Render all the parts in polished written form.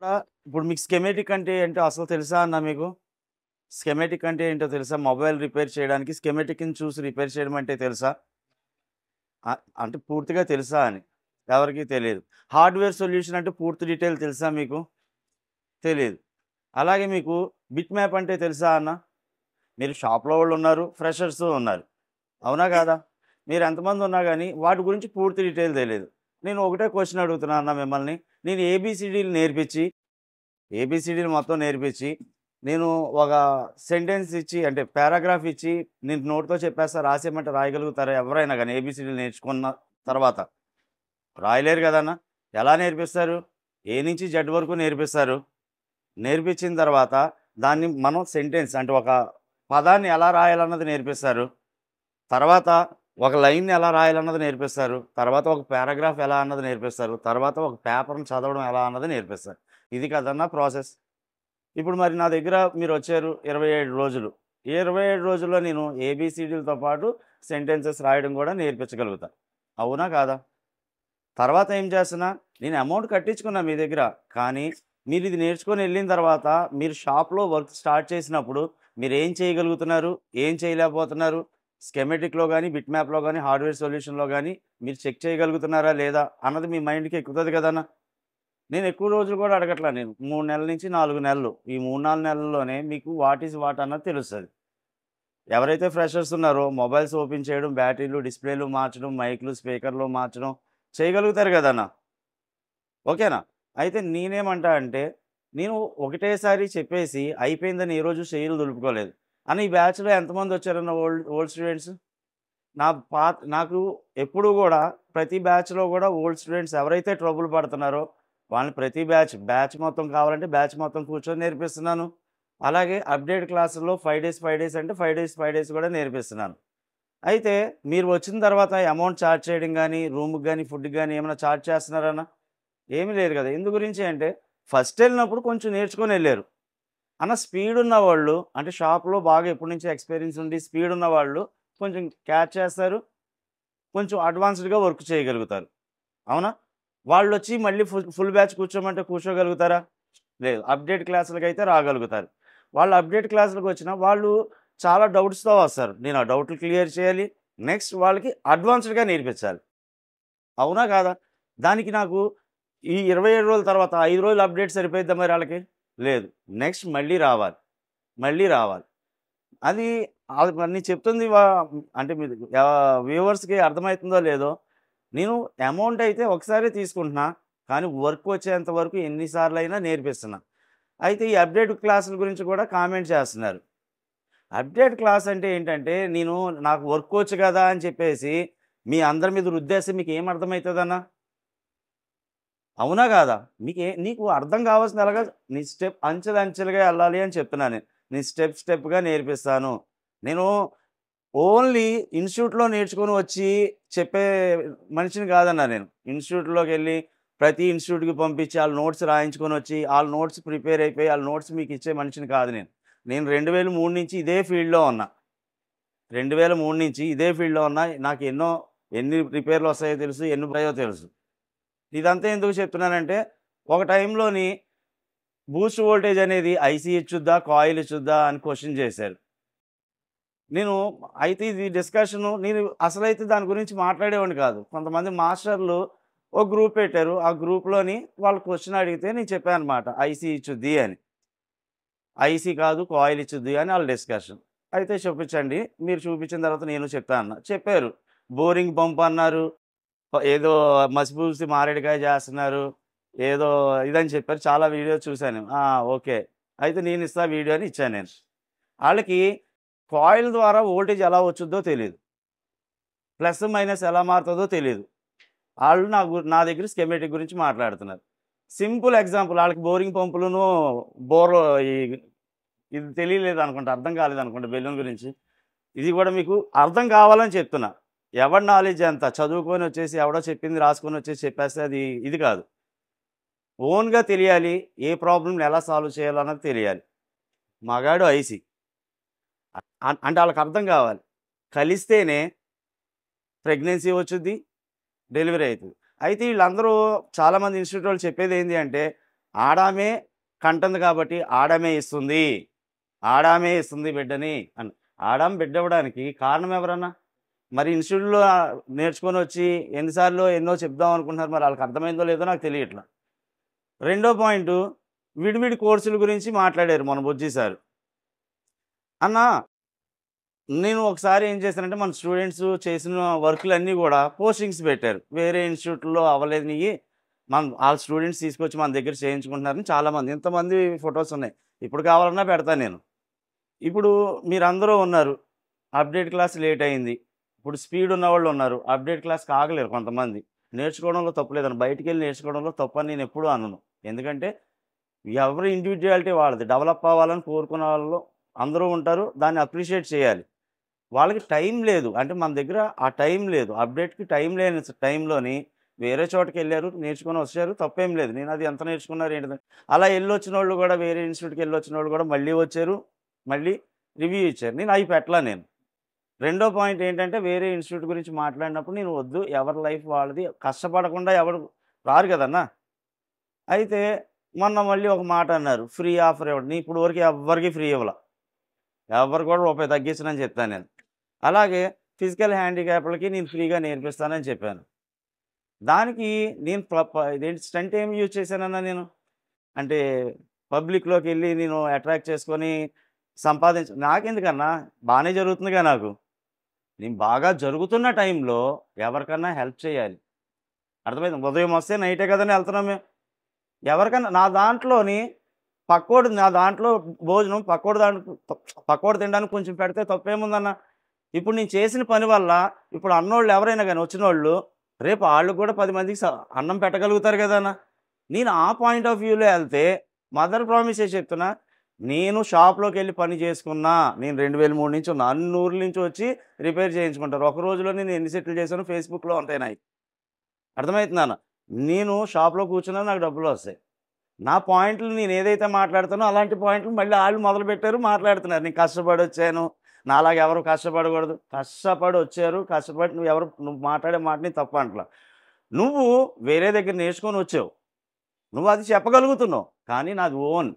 ఇప్పుడు మీకు స్కెమాటిక్ అంటే ఏంటో అసలు తెలుసా అన్న మీకు? స్కెమాటిక్ అంటే ఏంటో తెలుసా? మొబైల్ రిపేర్ చేయడానికి స్కెమాటిక్‌ని చూసి రిపేర్ చేయడం అంటే తెలుసా? అంటే పూర్తిగా తెలుసా అని? ఎవరికీ తెలీదు. హార్డ్‌వేర్ సొల్యూషన్ అంటే పూర్తి డీటెయిల్ తెలుసా మీకు? తెలీదు. అలాగే మీకు బిట్ మ్యాప్ అంటే తెలుసా అన్న? మీరు షాప్‌లో వాళ్ళున్నారు, ఫ్రెషర్సు ఉన్నారు. అవునా కాదా? మీరు ఎంతమంది ఉన్నా గాని వాటి గురించి పూర్తి డీటెయిల్ తెలీదు. నేను ఒకటే క్వెషన్ అడుగుతున్నా అన్న మిమ్మల్ని. నేను ఏబీసీడీలు నేర్పించి ఏబీసీడీలు మొత్తం నేర్పించి, నేను ఒక సెంటెన్స్ ఇచ్చి అంటే పారాగ్రాఫ్ ఇచ్చి, నేను నోటితో చెప్పేస్తా రాసేయమంటే రాయగలుగుతారా? ఎవరైనా గాని ఏబీసీడీలు నేర్చుకున్న తర్వాత. రాయలేరు గదన్నా! ఎలా నేర్పిస్తారు? ఏ నుంచి జెడ్ వరకు నేర్పిస్తారు. నేర్పించిన తర్వాత దాన్ని మనం సెంటెన్స్ అంటే ఒక పదాన్ని ఎలా రాయాలన్నది నేర్పిస్తారు. తర్వాత ఒక లైన్‌ని ఎలా రాయాలన్నది నేర్పిస్తారు. తర్వాత ఒక పారాగ్రాఫ్ ఎలా అన్నది నేర్పిస్తారు. తర్వాత ఒక పేపర్‌ని చదవడం ఎలా అన్నది నేర్పిస్తారు. ఇది కదన్నా ప్రాసెస్. ఇప్పుడు మరి నా దగ్గర మీరొచ్చారు 27 రోజులు. ఈ 27 రోజుల్లో నేను ఏబీసీడీలతో పాటు సెంటెన్సెస్ రాయడం గూడా నేర్పించగలుగుతా. అవునా? కాదా? తర్వాత ఏం చేస్తున్నా, నేను అమౌంట్ కట్టించుకున్నా మీ దగ్గర. కానీ మీరిది నేర్చుకొని ఎళ్ళిన తర్వాత మీరు షాప్‌లో వర్క్ స్టార్ట్ చేసినప్పుడు మీరేం చేయగలుగుతున్నారు? ఏం చేయలేకపోతున్నారు? స్కెమాటిక్‌లో గాని, బిట్ మ్యాప్‌లో గాని, హార్డ్‌వేర్ సొల్యూషన్‌లో గాని మీరు చెక్ చేయగలుగుతున్నారా? లేదా? అన్నది మీ మైండ్‌కి ఎక్కుతది కదన్నా! నేను ఎక్కువ రోజులు కూడా అడగట్లా నేను. 3 నెలల నుంచి 4 నెలలు. ఈ 3, 4 నెలల్లోనే మీకు వాట్ ఈస్ వాట్ అన్నది తెలుస్తది. ఎవరైతే ఫ్రెషర్స్ ఉన్నారో మొబైల్స్ ఓపెన్ చేయడం, బ్యాటరీలు, డిస్‌ప్లేలు మార్చడం, మైక్‌లు, స్పీకర్‌లు మార్చడం చేయగలుగుతారు గదన్నా! ఓకేనా? అయితే నేనేమంటా అంటే, నేను ఒకటేసారి చెప్పేసి అయిపోయిందని ఏ రోజు చెయ్యిలు దులుపుకోలేదు. అన్న ఈ బ్యాచ్‌లో ఎంతమందొచ్చారన్న ఓల్డ్ స్టూడెంట్స్? నాకు ఎప్పుడూ గూడా ప్రతి బ్యాచ్‌లో గూడా ఓల్డ్ స్టూడెంట్స్ ఎవరైతే ట్రబుల్ పడుతున్నారో వాళ్ళని ప్రతి బ్యాచ్ మొత్తం కావాలంటే బ్యాచ్ మొత్తం కూర్చొని నేర్పిస్తున్నాను. అలాగే అప్‌డేట్ క్లాసుల్లో 5 డేస్, 5 డేస్ అంటే 5 డేస్, 5 డేస్ గూడా నేర్పిస్తున్నాను. అయితే మీరు వచ్చిన తర్వాత అమౌంట్ చార్జ్ చేయడం గానీ, రూమ్‌కి గానీ, ఫుడ్‌కి గానీ ఏమైనా చార్జ్ చేస్తున్నారన్న? ఏమీ లేదు గదా! ఎందు గురించి అంటే ఫస్ట్ ఎళ్ళినప్పుడు కొంచెం నేర్చుకొనెళ్లారు. అన్న స్పీడున్నవాళ్ళు అంటే షాప్‌లో బాగా ఎప్పటి నుంచో ఎక్స్‌పీరియన్స్ ఉండి స్పీడున్నవాళ్ళు కొంచెం క్యాచ్ చేస్తారు. కొంచెం అడ్వాన్స్‌డ్‌గా వర్క్ చేయగలుగుతారు. అవునా? వాళ్ళొచ్చి మళ్ళీ ఫుల్ బ్యాచ్ కూర్చోమంటే కూర్చోగలుగుతారా? లేదు. అప్‌డేట్ క్లాసులకైతే రాగలుగుతారు. వాళ్ళు అప్‌డేట్ క్లాసులకొచ్చినా వాళ్ళు చాలా డౌట్స్‌తో వస్తారు. నేను ఆ డౌట్‌లు క్లియర్ చేయాలి. నెక్స్ట్ వాళ్ళకి అడ్వాన్స్‌డ్‌గా నేర్పించాలి. అవునా? కాదా? దానికి నాకు ఈ 27 రోజుల తర్వాత 5 రోజులు అప్‌డేట్ సరిపోయిద్దా మరి ఆళ్ళకి? లేదు. నెక్స్ట్ మళ్ళీ రావాలి. మళ్ళీ రావాలి. అది మరి నేను చెప్తుంది అంటే మీరు వ్యూవర్స్‌కి అర్థమైతుందో లేదో, నేను అమౌంట్ అయితే ఒకసారే తీసుకుంటున్నా. కానీ వర్క్ వచ్చేంత వరకు ఎన్ని సార్లైనా నేర్పిస్తున్నా. అయితే ఈ అప్‌డేట్ క్లాసుల గురించి కూడా కామెంట్ చేస్తున్నారు. అప్‌డేట్ క్లాస్ అంటే ఏంటంటే, నాకు వర్క్ వచ్చు కదా అని చెప్పేసి మీ అందరి మీద రుద్దేస్తే మీకేం అర్థమైతదన్న? అవునా కాదా? నీకు అర్థం కావాల్సింది ఎలాగా నీ అంచెలంచెలుగా ఎళ్ళాలి అని చెప్తున్నా నేను. నేను స్టెప్‌గా నేర్పిస్తాను. నేను ఓన్లీ ఇన్‌స్టిట్యూట్‌లో నేర్చుకొని వచ్చి చెప్పే మనిషిని కాదన్నా నేను. ఇన్‌స్టిట్యూట్‌లోకెళ్ళి ప్రతి ఇన్‌స్టిట్యూట్‌కి పంపించి ఆళ్ళ నోట్స్ రాయించుకొనొచ్చి, ఆళ్ళ నోట్స్ ప్రిపేర్ అయిపోయి, ఆళ్ళ నోట్స్ మీకిచ్చే మనిషిని కాదు నేను. నేను 2003 నుంచి ఇదే ఫీల్డ్‌లో ఉన్నా. 2003 నుంచి ఇదే ఫీల్డ్‌లో ఉన్నా. నాకు ఎన్ని రిపేర్‌లొస్తాయో తెలుసు. ఎన్ని ఉంటాయో తెలుసు. ఇదంతా ఎందుకు చెప్తున్నానంటే, ఒక టైంలోని బూస్ట్ వోల్టేజ్ అనేది ఐసీ ఇచ్చుద్దా? కాయిల్ ఇచ్చుద్దా? అని క్వెషన్ చేశారు. నేను అయితే ఇది డిస్కషను నేను అసలైతే దాని గురించి మాట్లాడేవాడిని కాదు. కొంతమంది మాస్టర్‌లు ఒక గ్రూప్ పెట్టారు. ఆ గ్రూప్‌లోని వాళ్ళు క్వెషన్ అడిగితే నేను చెప్పాననమాట. ఐసీ ఇచ్చుద్ది అని. ఐసీ కాదు కాయిల్ ఇచ్చుద్ది అని ఆళ్ళ డిస్కషన్. అయితే చూపించండి. మీరు చూపించిన తర్వాత నేను చెప్తా అన్నా. చెప్పారు. బోరింగ్ పంప్ అన్నారు. ఏదో మసిపూసి మారేడుకాయ చేస్తున్నారు. ఏదో ఇదని చెప్పారు. చాలా వీడియోస్ చూసాను. ఆ! ఓకే. అయితే నేనిస్తా వీడియో అని ఇచ్చాను నేను. ఆళ్ళకి కాయిల్ ద్వారా వోల్టేజ్ ఎలా వచ్చుద్దో తెలీదు. ప్లస్, మైనస్ ఎలా మారుతదో తెలీదు. ఆళ్ళు నా దగ్గర స్కీమాటిక్ గురించి మాట్లాడుతున్నారు. సింపుల్ ఎగ్జాంపుల్ ఆళ్ళకి బోరింగ్ పంపులును, బోర్‌లో ఇది తెలియలేదనుకుంటా. అర్థం కాలేదనుకుంటా బెలూన్ గురించి. ఇది గూడా మీకు అర్థం కావాలని చెప్తున్నా. ఎవడి నాలెడ్జ్ ఎంత చదువుకొనొచ్చేసి ఎవడో చెప్పింది రాసుకొనొచ్చేసి చెప్పేస్తే అది ఇది కాదు. ఓన్‌గా తెలియాలి. ఏ ప్రాబ్లమ్‌ని ఎలా సాల్వ్ చేయాలన్నది తెలియాలి. మగాడు ఐసీ. అంటే ఆళ్ళకర్థం కావాలి. కలిస్తేనే ప్రెగ్నెన్సీ వచ్చుద్ది. డెలివరీ అయితది. అయితే ఈళ్ళందరూ చాలామంది ఇన్‌స్టిట్యూట్ వాళ్ళు చెప్పేదేంది అంటే, ఆడామే కంటుంది కాబట్టి ఆడామే ఇస్తుంది. ఆడామే ఇస్తుంది బిడ్డని అని. ఆడామె బిడ్డ ఇవ్వడానికి కారణం ఎవరన్నా? మరి ఇన్‌స్టిట్యూట్‌లో నేర్చుకొనొచ్చి ఎన్నో చెప్దాం అనుకుంటున్నారు. మరి ఆళ్ళకి అర్థమైందో లేదో నాకు తెలియట్ల. రెండో పాయింటు విడివిడి కోర్సుల గురించి మాట్లాడారు మన బుజ్జి సారు. అన్నా నేను ఒకసారి ఏం చేశానంటే మన స్టూడెంట్స్ చేసిన వర్కులన్నీ గూడా పోస్టింగ్స్ పెట్టారు. వేరే ఇన్‌స్టిట్యూట్‌లో అవ్వలేనియి ఆళ్ళ స్టూడెంట్స్ తీసుకొచ్చి మన దగ్గర చేయించుకుంటున్నారని చాలామంది. ఇంతమంది ఫోటోస్ ఉన్నాయి. ఇప్పుడు కావాలన్నా పెడతాను నేను. ఇప్పుడు మీరందరూ ఉన్నారు. అప్‌డేట్ క్లాస్ లేట్ అయింది. ఇప్పుడు స్పీడ్ ఉన్నవాళ్ళు ఉన్నారు. అప్‌డేట్ క్లాస్‌కి ఆగలేరు కొంతమంది. నేర్చుకోవడంలో తప్పు లేదండి. బయటికెళ్ళి నేర్చుకోవడంలో తప్పని నేను ఎప్పుడూ అనను. ఎందుకంటే ఎవరి ఇండివిడ్యుయాలిటీ వాళ్ళది. డెవలప్ అవ్వాలని కోరుకునే వాళ్ళు అందరూ ఉంటారు. దాన్ని అప్రిషియేట్ చేయాలి. వాళ్ళకి టైం లేదు. అంటే మన దగ్గర ఆ టైం లేదు. అప్‌డేట్‌కి టైం లేని టైంలోని వేరే చోటకెళ్లారు, నేర్చుకొని వచ్చారు. తప్పేం లేదు. నేనది ఎంత నేర్చుకున్నారు ఏంటిదని. అలా ఎళ్ళొచ్చినోళ్ళు గూడా వేరే ఇన్‌స్టిట్యూట్‌కెళ్ళొచ్చినోళ్ళు గూడా మళ్ళీ వచ్చారు. మళ్ళీ రివ్యూ ఇచ్చారు. అయి పెట్టలా నేను. రెండో పాయింట్ ఏంటంటే వేరే ఇన్‌స్టిట్యూట్ గురించి మాట్లాడినప్పుడు నేను వద్దు. ఎవరి లైఫ్ వాళ్ళది. కష్టపడకుండా ఎవరు రారు గదన్నా! అయితే మొన్న మళ్ళీ ఒక మాట అన్నారు. ఫ్రీ ఆఫర్ ఇవ్వండి. నేను ఇప్పటి వరకు ఎవ్వరికీ ఫ్రీ ఇవ్వల. ఎవ్వరు కూడా రూపాయి తగ్గించనని చెప్పాను నేను. అలాగే ఫిజికల్ హ్యాండిక్యాప్‌లకి నేను ఫ్రీగా నేర్పిస్తానని చెప్పాను. దానికి నేను ప ప ఇదేంటి స్టంట్ ఏమి యూజ్ చేశానన్నా నేను? అంటే పబ్లిక్‌లోకెళ్ళి నేను అట్రాక్ట్ చేసుకొని నాకెందుకన్నా బానే జరుగుతుందిగా నాకు. నేను బాగా జరుగుతున్న టైంలో ఎవరికన్నా హెల్ప్ చేయాలి. అర్థమైందా? ఉదయం వస్తే నైటే కదండీ ఎళ్తున్నాం మేము. ఎవరికన్నా నా దాంట్లో భోజనం పక్కోడు తినడానికి కొంచెం పెడితే తప్పేముందన్న? ఇప్పుడు నేను చేసిన పని వల్ల ఇప్పుడు అన్నోళ్ళు ఎవరైనా గాని వచ్చినోళ్ళు రేపు ఆళ్ళకి కూడా 10 మందికి అన్నం పెట్టగలుగుతారు గదన్న! నేను ఆ పాయింట్ ఆఫ్ వ్యూలో ఎళ్తే మదర్ ప్రామిసే చెప్తున్నా. నేను షాప్‌లోకెళ్ళి పని చేసుకున్నా. నేను 2003 నుంచి ఉన్నా. అన్ని ఊర్ల నుంచి వచ్చి రిపేర్ చేయించుకుంటారు. ఒక రోజులోనే నేను ఎన్ని సెట్‌లు చేశానో ఫేస్‌బుక్‌లో ఉంటాయి నాయి. అర్థమైతుందాన్న? నేను షాప్‌లో కూర్చున్నా నాకు డబ్బులొస్తాయి. నా పాయింట్లు నేనేదైతే మాట్లాడుతానో అలాంటి పాయింట్లు మళ్ళీ ఆళ్ళు మొదలుపెట్టారు, మాట్లాడుతున్నారు. నేను కష్టపడొచ్చాను. నాలాగా ఎవరు కష్టపడకూడదు. కష్టపడొచ్చారు. నువ్వు మాట్లాడే మాట నేను తప్పంటల. నువ్వు వేరే దగ్గర నేర్చుకొనొచ్చావు. నువ్వది చెప్పగలుగుతున్నావు. కానీ నాది ఓన్.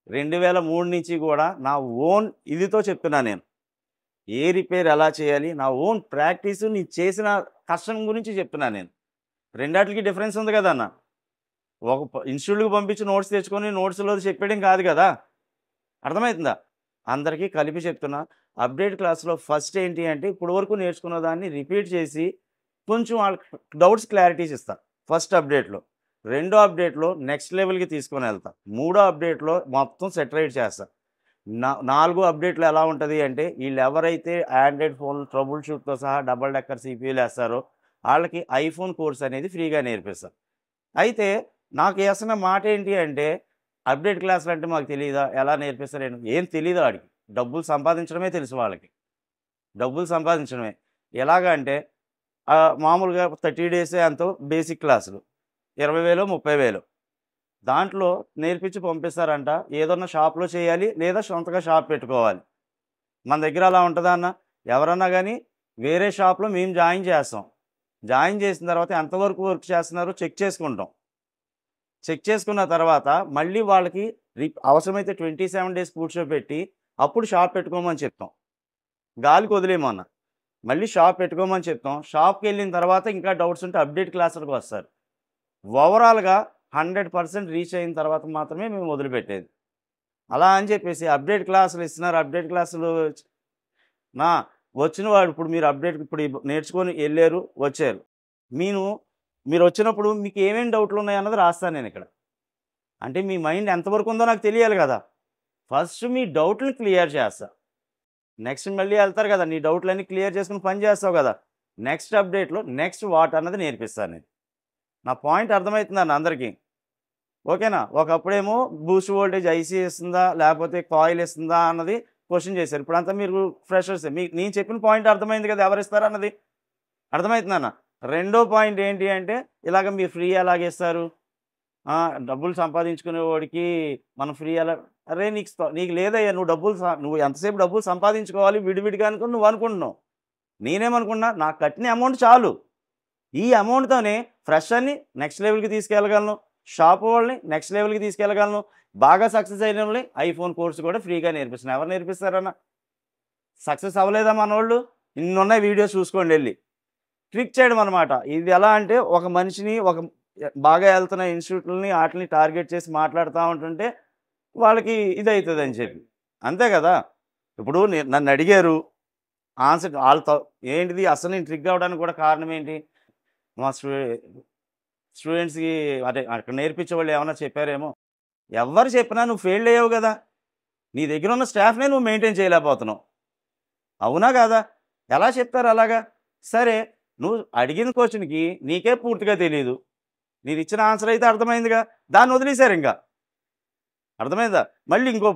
2003 నుంచి గూడా నా ఓన్ ఇదితో చెప్తున్నా నేను. ఏ రిపేర్ ఎలా చేయాలి? నా ఓన్ ప్రాక్టీసు నేను చేసిన కష్టం గురించి చెప్తున్నా నేను. రెండాటిలికి డిఫరెన్స్ ఉంది గదన్న! ఒక ఇన్‌స్టిట్యూట్‌కి పంపించి నోట్స్ తెచ్చుకొని నోట్స్‌లోది చెప్పేయడం కాదు గదా! అర్థమైతుందా? అందరికీ కలిపి చెప్తున్నా. అప్‌డేట్ క్లాస్‌లో ఫస్ట్ ఏంటి అంటే ఇప్పటి వరకు నేర్చుకున్న దాన్ని రిపీట్ చేసి కొంచెం వాళ్ళకి డౌట్స్ క్లారిటీస్ ఇస్తా. ఫస్ట్ అప్‌డేట్‌లో. రెండో అప్‌డేట్‌లో నెక్స్ట్ లెవెల్‌కి తీసుకొనెళ్తా. మూడో అప్‌డేట్‌లో మొత్తం సెటరైట్ చేస్తా. నాలుగో అప్‌డేట్‌లో ఎలా ఉంటది అంటే ఈళ్ళెవరైతే ఆండ్రాయిడ్ ఫోన్‌లు ట్రబుల్ షూట్‌తో సహా డబుల్ డెక్కర్ సీపీయూలేస్తారో ఆళ్ళకి ఐఫోన్ కోర్స్ అనేది ఫ్రీగా నేర్పిస్తా. అయితే నాకు ఏసిన మాటేంటి అంటే అప్‌డేట్ క్లాసులంటే మాకు తెలీదా? ఎలా నేర్పిస్తారేంటి? ఏం తెలీదు ఆడికి. డబ్బులు సంపాదించడమే తెలుసు వాళ్ళకి. డబ్బులు సంపాదించడమే. ఎలాగా అంటే మామూలుగా 30 డేసే ఎంతో బేసిక్ క్లాసులు. 20,000 30,000 దాంట్లో నేర్పించి పంపిస్తారంట. ఏదన్నా షాప్‌లో చేయాలి లేదా సొంతగా షాప్ పెట్టుకోవాలి. మన దగ్గర అలా ఉంటదా అన్న? ఎవరన్నా గాని వేరే షాప్‌లో మేము జాయిన్ చేస్తాం. జాయిన్ చేసిన తర్వాత ఎంతవరకు వర్క్ చేస్తున్నారో చెక్ చేసుకుంటాం. చెక్ చేసుకున్న తర్వాత మళ్ళీ వాళ్ళకి అవసరమైతే 27 డేస్ కూర్చోబెట్టి అప్పుడు షాప్ పెట్టుకోమని చెప్తాం. గాలికి వదిలేయమన్న. మళ్ళీ షాప్ పెట్టుకోమని చెప్తాం. షాప్‌కెళ్ళిన తర్వాత ఇంకా డౌట్స్ ఉంటే అప్‌డేట్ క్లాసులకి వస్తారు. ఓవరాల్‌గా 100% రీచ్ అయిన తర్వాత మాత్రమే మేము వదిలిపెట్టేది. అలా అని చెప్పేసి అప్‌డేట్ క్లాసులు ఇస్తున్నారు. అప్‌డేట్ క్లాసులు నా వచ్చినవాడు ఇప్పుడు మీరు అప్‌డేట్ ఇప్పుడు నేర్చుకొని ఎళ్లారు, వచ్చారు. మీరొచ్చినప్పుడు మీకు ఏమేం డౌట్‌లున్నాయన్నది రాస్తాను నేనిక్కడ. అంటే మీ మైండ్ ఎంతవరకు ఉందో నాకు తెలియాలి గదా! ఫస్ట్ మీ డౌట్‌లని క్లియర్ చేస్తా. నెక్స్ట్ మళ్ళీ ఎళ్తారు గదా! నీ డౌట్‌లన్నీ క్లియర్ చేసుకొని పని చేస్తావు గదా! నెక్స్ట్ అప్‌డేట్‌లో నెక్స్ట్ వాట్ అన్నది నేర్పిస్తాను నేను. నా పాయింట్ అర్థమైతుందండి అందరికి. ఓకేనా? ఒకప్పుడేమో బూస్ట్ వోల్టేజ్ ఐసీ ఇస్తుందా? లేపోతే కాయిల్ ఇస్తుందా? అన్నది క్వెషన్ చేశారు. ఇప్పుడంతా మీరు ఫ్రెషర్సే. నేను చెప్పిన పాయింట్ అర్థమైంది కదా! ఎవరిస్తారన్నది. అర్థమైతుందన్న. రెండో పాయింట్ ఏంటి అంటే ఇలాగ మీరు ఫ్రీ ఎలాగిస్తారు? డబ్బులు సంపాదించుకునేవాడికి మనం ఫ్రీ ఎలా అరేయ్! నీకు లేదయ్యా నువ్వు ఎంతసేపు డబ్బులు సంపాదించుకోవాలి విడివిడిగా అనుకుని నువ్వు అనుకుంటున్నావు. నేనేమనుకున్నా నాకు కట్టిన అమౌంట్ చాలు. ఈ అమౌంట్‌తోనే ఫ్రెషర్‌ని నెక్స్ట్ లెవెల్‌కి తీసుకెళ్ళగలను. షాప్ వాళ్ళని నెక్స్ట్ లెవెల్కి తీసుకెళ్ళగలను. బాగా సక్సెస్ అయిన వాళ్ళని ఐఫోన్ కోర్సు కూడా ఫ్రీగా నేర్పిస్తున్నాను. ఎవరు నేర్పిస్తారన్న? సక్సెస్ అవ్వలేదా మనోళ్ళు? ఇన్నున్నాయి వీడియోస్ చూసుకోండి వెళ్ళి. ట్రిక్ చేయడం అనమాట. ఇది ఎలా అంటే ఒక మనిషిని బాగా వెళ్తున్న ఇన్స్టిట్యూట్లని వాటిని టార్గెట్ చేసి మాట్లాడుతూ ఉంటుంటే వాళ్ళకి ఇదవుతుందని చెప్పి. అంతే కదా! ఇప్పుడు నన్ను అడిగారు ఆన్సర్ వాళ్ళతో ఏంటిది అసలు నేను ట్రిక్ అవ్వడానికి కూడా కారణం ఏంటి? మా స్టూడెంట్స్‌కి అంటే అక్కడ నేర్పించే వాళ్ళు ఏమన్నా చెప్పారేమో. ఎవ్వరు చెప్పినా నువ్వు ఫెయిల్ అయ్యావు కదా! నీ దగ్గర ఉన్న స్టాఫ్‌నే నువ్వు మెయింటైన్ చేయలేకపోతున్నావు. అవునా కాదా? ఎలా చెప్తారు అలాగా? సరే నువ్వు అడిగిన క్వెషన్‌కి నీకే పూర్తిగా తెలీదు. నేను ఇచ్చిన ఆన్సర్ అయితే అర్థమైందిగా. దాన్ని వదిలేసారింక. అర్థమైందా? మళ్ళీ ఇంకో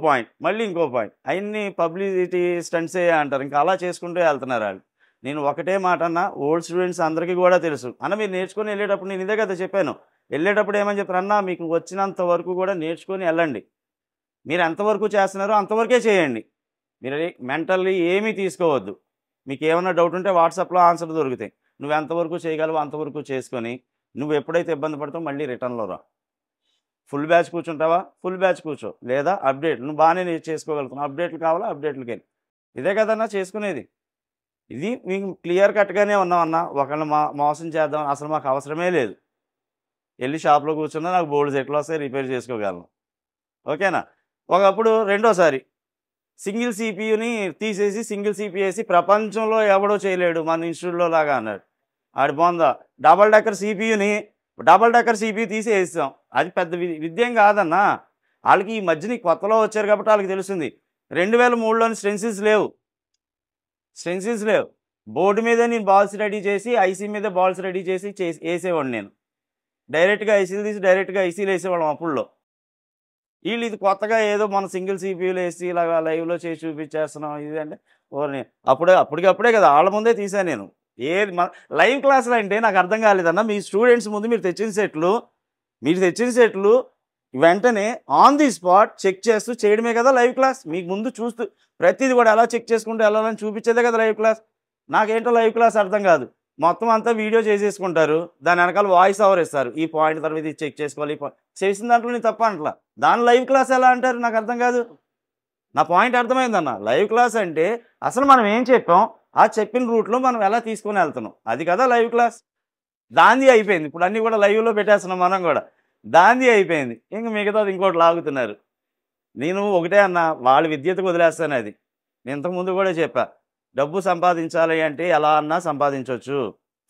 పాయింట్. అయన్నీ పబ్లిసిటీ స్టంట్సే అంటారు. ఇంకా అలా చేసుకుంటూ వెళ్తున్నారు ఆళ్ళు. నేను ఒకటే మాట అన్నా, ఓల్డ్ స్టూడెంట్స్ అందరికీ కూడా తెలుసు. అన్న మీరు నేర్చుకొని వెళ్ళేటప్పుడు నేను ఇదే కదా చెప్పాను. వెళ్ళేటప్పుడు ఏమని చెప్తారు? అన్నా మీకు వచ్చినంత వరకు కూడా నేర్చుకొని వెళ్ళండి. మీరు ఎంతవరకు చేస్తున్నారో అంతవరకే చేయండి. మీరు మెంటల్లీ ఏమీ తీసుకోవద్దు. మీకు ఏమన్నా డౌట్ ఉంటే వాట్సాప్‌లో ఆన్సర్ దొరుకుతాయి. నువ్వు ఎంతవరకు చేయగలవో అంతవరకు చేసుకొని, నువ్వు ఎప్పుడైతే ఇబ్బంది పడతావో మళ్ళీ రిటర్న్‌లో రా. ఫుల్ బ్యాచ్ కూర్చుంటావా? ఫుల్ బ్యాచ్ కూర్చో. లేదా అప్డేట్ నువ్వు బాగానే చేసుకోగలుగుతున్నావు. అప్డేట్లు కావాలా? అప్డేట్లకెళ్ళి. ఇదే కదన్నా చేసుకునేది. ఇది మీకు క్లియర్ కట్‌గానే ఉన్నామన్నా. ఒకళ్ళని మోసం చేద్దాం అసలు మాకు అవసరమే లేదు. ఎళ్లి షాప్‌లో కూర్చున్నా నాకు బోలెడు సెట్లు వస్తాయి, రిపేర్ చేసుకోగలను. ఓకేనా? ఒకప్పుడు రెండోసారి సింగిల్ సీపీయూని తీసేసి సింగిల్ సీపీయూ ఏసి ప్రపంచంలో ఎవడో చేయలేడు మన ఇన్స్టిట్యూట్‌లో లాగా అన్నాడు. ఆడి బొంద. డబుల్ డెక్కర్ సీపీయూ తీసి ఏసేసాం. అది పెద్ద విద్యేం కాదన్నా. ఆళ్ళకి ఈ మధ్యన ఈ కొత్తలో వచ్చారు కాబట్టి ఆళ్ళకి తెలుస్తుంది. 2003లోని స్టెన్సిల్స్ లేవు. బోర్డు మీదే నేను బాల్స్ రెడీ చేసి ఐసీ మీద బాల్స్ రెడీ చేసి ఏసేవాడిని నేను. డైరెక్ట్‌గా ఐసీలు తీసి డైరెక్ట్‌గా ఐసీలు ఏసేవాళ్ళం అప్పుడులో. వీళ్ళు ఇది కొత్తగా ఏదో మన సింగిల్ సీపీయూలో ఏసి ఇలాగా లైవ్‌లో చేసి చూపించేస్తున్నాం ఇది అంటే ఓరిని అప్పటికప్పుడే కదా! ఆళ్ళ ముందే తీసా నేను. ఏది లైవ్ క్లాసులు అంటే నాకు అర్థం కాలేదన్న. మీ స్టూడెంట్స్ ముందు మీరు తెచ్చిన సెట్లు వెంటనే ఆన్ ది స్పాట్ చెక్ చేస్తూ చేయడమే కదా లైవ్ క్లాస్. మీకు ముందు చూస్తూ ప్రతిది కూడా ఎలా చెక్ చేసుకుంటూ వెళ్ళాలని చూపించేదే కదా లైవ్ క్లాస్. నాకేంటో లైవ్ క్లాస్ అర్థం కాదు. మొత్తం అంతా వీడియో చేసేసుకుంటారు. దాని వెనకాల వాయిస్ ఓవర్ ఇస్తారు. ఈ పాయింట్ తర్వాత ఇది చెక్ చేసుకోవాలి. చేసిన దాంట్లో నేను తప్ప అంటలా. దాని లైవ్ క్లాస్ ఎలా అంటారు? నాకు అర్థం కాదు. నా పాయింట్ అర్థమైందన్న. లైవ్ క్లాస్ అంటే అసలు మనం ఏం చెప్పాం, ఆ చెప్పిన రూట్లో మనం ఎలా తీసుకొని వెళ్తున్నాం, అది కదా లైవ్ క్లాస్. దాంది అయిపోయింది. ఇప్పుడు అన్నీ కూడా లైవ్లో పెట్టేస్తున్నాం మనం కూడా. దాంది అయిపోయింది. ఇంక మిగతాది ఇంకోటి లాగుతున్నారు. నేను ఒకటే అన్నా, వాళ్ళ విద్యతకు వదిలేస్తాను అది. నేను ఇంతకుముందు కూడా చెప్పా. డబ్బు సంపాదించాలి అంటే ఎలా అన్నా సంపాదించవచ్చు.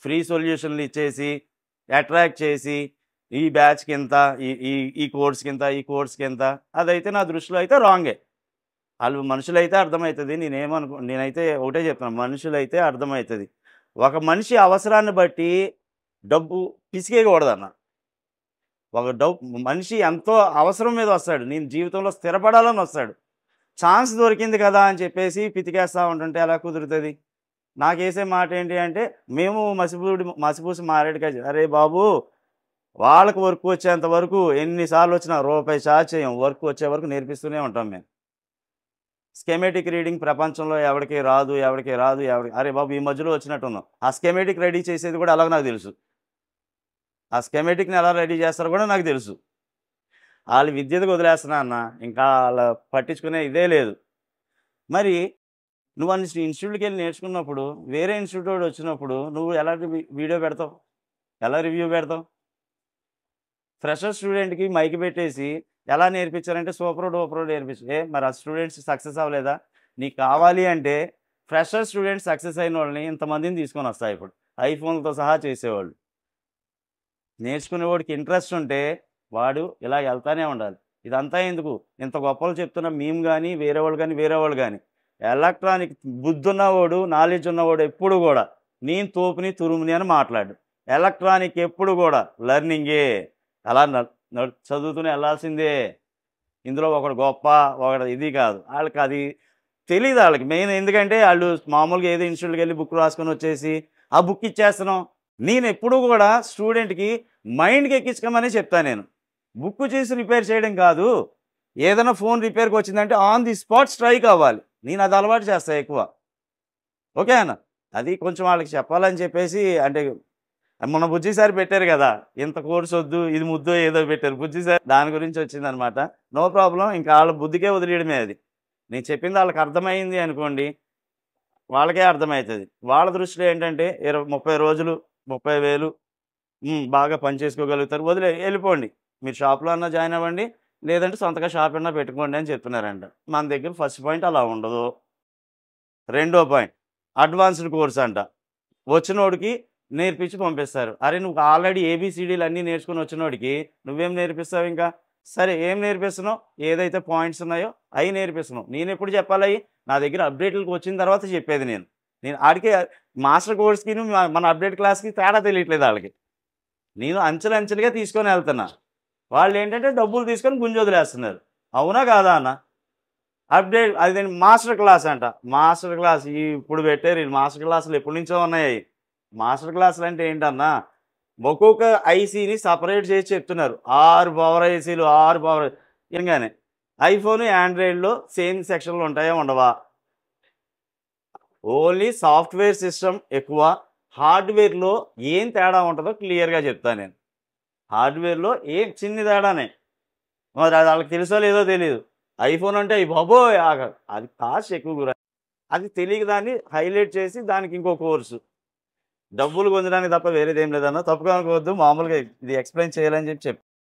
ఫ్రీ సొల్యూషన్లు ఇచ్చేసి అట్రాక్ట్ చేసి ఈ బ్యాచ్‌కి ఇంత, ఈ కోర్స్‌కి ఇంత అదైతే నా దృష్టిలో అయితే రాంగే. ఆళ్ళు మనుషులైతే అర్థమవుతుంది. నేనైతే ఒకటే చెప్తున్నా, మనుషులైతే అర్థమవుతుంది. ఒక మనిషి అవసరాన్ని బట్టి డబ్బు పిసికేయకూడదన్న. మనిషి ఎంతో అవసరం మీద వస్తాడు. నేను జీవితంలో స్థిరపడాలని వస్తాడు. ఛాన్స్ దొరికింది కదా అని చెప్పేసి పితికేస్తా ఉంటుంటే ఎలా కుదురుతుంది? నాకేసే మాట ఏంటి అంటే, మేము మసిపూసి మారేడుకాయ. అరే బాబు, వాళ్ళకి వర్క్ వచ్చేంత వరకు ఎన్నిసార్లు వచ్చినా రూపాయి చార్జ్ చేయం. వర్క్ వచ్చే వరకు నేర్పిస్తూనే ఉంటాం మేము. స్కెమేటిక్ రీడింగ్ ప్రపంచంలో ఎవడికి రాదు. అరే బాబు, ఈ మధ్యలో వచ్చినట్టున్నాం. ఆ స్కెమేటిక్ రెడీ చేసేది కూడా ఎలాగో నాకు తెలుసు. ఆ స్కెమేటిక్‌ని ఎలా రెడీ చేస్తారో కూడా నాకు తెలుసు. ఆళ్ళ విద్యతకు వదిలేస్తున్నా అన్న. ఇంకా ఆళ్ళ పట్టించుకునే ఇదే లేదు. మరి నువ్వు ఇన్స్టిట్యూట్‌కి వెళ్ళి నేర్చుకున్నప్పుడు వేరే ఇన్స్టిట్యూట్ వాడు వచ్చినప్పుడు నువ్వు ఎలాంటి వీడియో పెడతావు? ఎలా రివ్యూ పెడతావు? ఫ్రెషర్ స్టూడెంట్‌కి మైక్ పెట్టేసి ఎలా నేర్పించారంటే సూపర్ డూపర్ నేర్పించారు. మరి ఆ స్టూడెంట్స్ సక్సెస్ అవ్వలేదా? నీకు కావాలి అంటే ఫ్రెషర్ స్టూడెంట్స్ సక్సెస్ అయిన వాళ్ళని ఇంతమందిని తీసుకొని వస్తా ఇప్పుడు. ఐఫోన్‌లతో సహా చేసేవాళ్ళు. నేర్చుకునేవాడికి ఇంట్రెస్ట్ ఉంటే వాడు ఇలా వెళ్తానే ఉండాలి. ఇదంతా ఎందుకు? ఇంత గొప్పలు చెప్తున్న మేము కానీ, వేరే వాళ్ళు కానీ ఎలక్ట్రానిక్ బుద్ధున్నవాడు, నాలెడ్జ్ ఉన్నవాడు ఎప్పుడు కూడా నేను తోపుని, తురుముని అని మాట్లాడు. ఎలక్ట్రానిక్ ఎప్పుడు కూడా లెర్నింగే. అలా చదువుతూనే వెళ్ళాల్సిందే. ఇందులో ఒకడు గొప్ప, ఒకడు ఇది కాదు. వాళ్ళకి అది తెలీదు. వాళ్ళకి మెయిన్ ఎందుకంటే వాళ్ళు మామూలుగా ఏదో ఇన్స్టిట్యూట్‌కి వెళ్ళి బుక్ రాసుకొని వచ్చేసి ఆ బుక్ ఇచ్చేస్తున్నాం. నేను ఎప్పుడూ కూడా స్టూడెంట్‌కి మైండ్‌కి ఎక్కించుకోమని చెప్తాను నేను. బుక్ చేసి రిపేర్ చేయడం కాదు. ఏదైనా ఫోన్ రిపేర్‌కి వచ్చిందంటే ఆన్ ది స్పాట్ స్ట్రైక్ అవ్వాలి. నేను అది అలవాటు చేస్తా ఎక్కువ. ఓకే అన్న. అది కొంచెం వాళ్ళకి చెప్పాలని చెప్పేసి అంటే మొన్న బుజ్జి సార్ పెట్టారు కదా, ఇంత కోర్స్ వద్దు ఇది ముద్దో ఏదో పెట్టారు బుజ్జి సార్, దాని గురించి వచ్చిందనమాట. నో ప్రాబ్లం, ఇంకా వాళ్ళ బుద్ధికే వదిలేయడమే అది. నేను చెప్పింది వాళ్ళకి అర్థమైంది అనుకోండి, వాళ్ళకే అర్థమవుతుంది. వాళ్ళ దృష్టిలో ఏంటంటే 30 రోజులు 30,000 బాగా పని చేసుకోగలుగుతారు, వెళ్ళిపోండి. మీరు షాప్లో అన్నా జాయిన్ అవ్వండి, లేదంటే సొంతగా షాప్ అన్నా పెట్టుకోండి అని చెప్తున్నారంట. మన దగ్గర ఫస్ట్ పాయింట్ అలా ఉండదు. రెండో పాయింట్ అడ్వాన్స్డ్ కోర్స్ అంట. వచ్చినోడికి నేర్పించి పంపిస్తారు. అరే నువ్వు ఆల్రెడీ ఏబిసిడీలు అన్నీ నేర్చుకుని వచ్చినోడికి నువ్వేం నేర్పిస్తావు ఇంకా? సరే ఏం నేర్పిస్తున్నావు? ఏదైతే పాయింట్స్ ఉన్నాయో అవి నేర్పిస్తున్నావు. నేను ఎప్పుడు చెప్పాలి అవి? నా దగ్గర అప్డేట్లకు వచ్చిన తర్వాత చెప్పేది నేను. ఆడికే మాస్టర్ కోర్స్కి మన అప్డేట్ క్లాస్కి తేడా తెలియట్లేదు వాళ్ళకి. నేను అంచెలంచెలుగా తీసుకొని వెళ్తున్నా. వాళ్ళు ఏంటంటే డబ్బులు తీసుకొని గుంజి వదిలేస్తున్నారు. అవునా కాదా అన్న? అప్డేట్ అది మాస్టర్ క్లాస్ అంట. మాస్టర్ క్లాస్ ఇప్పుడు పెట్టారు. మాస్టర్ క్లాసులు ఎప్పటి నుంచో ఉన్నాయి. మాస్టర్ క్లాసులు అంటే ఏంటన్నా, ఒక్కొక్క ఐసీని సపరేట్ చేసి చెప్తున్నారు. 6 పవర్ ఐసీలు 6 పవర్ ఇంకానే ఐఫోన్ ఆండ్రాయిడ్లో సేమ్ సెక్షన్లు ఉంటాయా ఉండవా? ఓన్లీ సాఫ్ట్వేర్ సిస్టమ్ ఎక్కువ, హార్డ్వేర్లో ఏం తేడా ఉంటుందో క్లియర్గా చెప్తాను నేను. హార్డ్వేర్లో ఏం చిన్ని తేడానే, మరి అది వాళ్ళకి తెలుసో లేదో తెలియదు. ఐఫోన్ అంటే బాబోయ్ అది కాస్ట్ ఎక్కువ గురా, అది తెలియక దాన్ని హైలైట్ చేసి దానికి ఇంకో కోర్సు, డబ్బులు పొందడానికి తప్ప వేరేది ఏం లేదన్నా. తప్పుగా అనుకోవద్దు, మామూలుగా ఇది ఎక్స్ప్లెయిన్ చేయాలని చెప్పి